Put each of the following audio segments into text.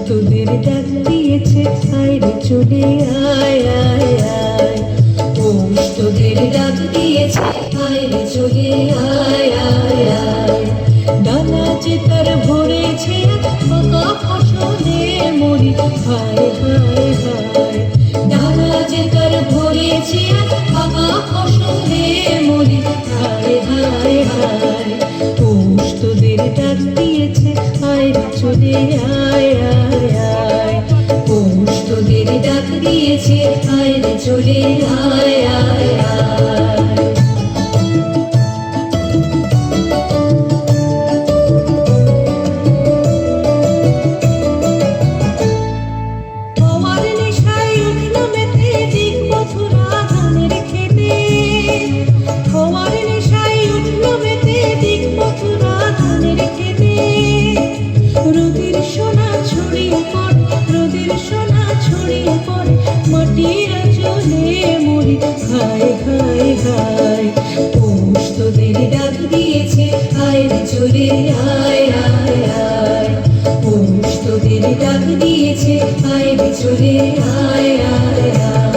তোদের ডাক দিয়েছে আয় চলে আয় আয় আয়। পৌষ তোদের ডাক দিয়েছে আয় চলে আয় আয় আয়। ডানা যে তার ভরেছে ফাঁকা ফসলে মরি হায় হায় হায়। ডানা যে তার ভরেছে ফাঁকা ফসলে মরি হায় হায় হায়। পৌষ তোদের ডাক দিয়েছে আয় চলে আয় আয় আয়। পৌষ তোদের ডাক দিয়েছে আয় চলে আয় আয় আয়। আমার নেশায় উঠল মেতে দিক মথুরা ধানের খেতে। আমার নেশায় উঠল মেতে দিক মথুরা ধানের খেতে। রোদের সোনা ছড়িয়ে পড়ে, রোদের সোনা ছড়িয়ে পড়ে মাটির আঁচলে মরি হায় হায় হায়। পৌষ তোদের ডাক দিয়েছে আয় চলে আয় আয় আয়। পৌষ তোদের ডাক দিয়েছে আয় চলে আয় আয় আয়।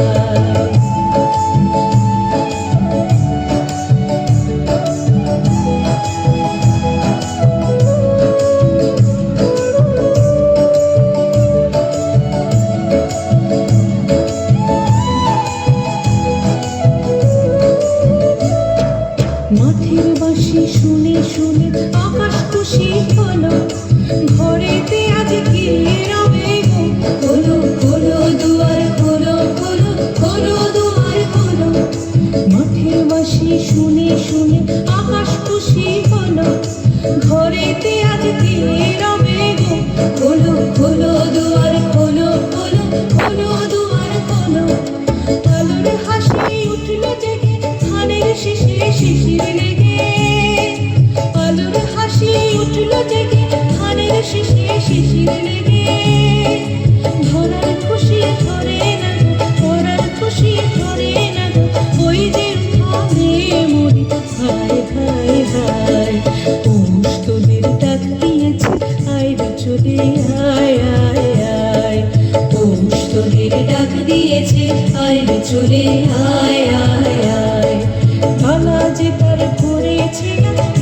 মাঠের বাঁশি শুনে শুনে আকাশ খুশি হলো। ঘরেতে আজ কি রবে গো, খোলো খোলো দুয়ার খোলো খোলো খোলো দুয়ার খোলো। মাঠের বাঁশি শুনে শুনে আকাশ খুশি হলো। ঘরেতে আজ কি রবে গো, খোলো খোলো দুয়ার খোলো খোলো খোলো দুয়ার খোলো। আলোর হাসি উঠল জেগে ধানের শীষে শিশির লেগে। আলোর হাসি উঠল জেগে ধানের শীষে শিশির লেগে। ধরার খুশি ধরে না গো, ধরার খুশি ধরে না গো, ওই যে উঠানে মরি হায় হায় হায়। পৌষ তোদের ডাক দিয়েছে আয় চলে আয় আয় আয়। পৌষ তোদের ডাক দিয়েছে আয় চলে আয় আয় আয়। ডানা যে তার ভরেছে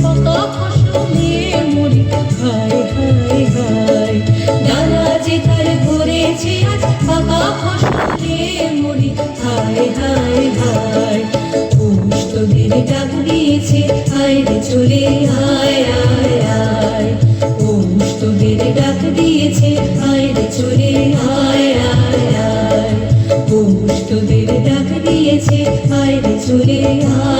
ফাঁকা ফসলে মরি হায় হায় হায়। ডানা যে তার ভরেছে ফাঁকা ফসলে মরি হায় হায় হায়। পৌষ তোদের ডাক দিয়েছে আয় চলে আয় আয় আয়। পৌষ তোদের ডাক দিয়েছে আয় চলে আয় আয় আয়। পৌষ তোদের ডাক দিয়েছে আয় চলে আয়।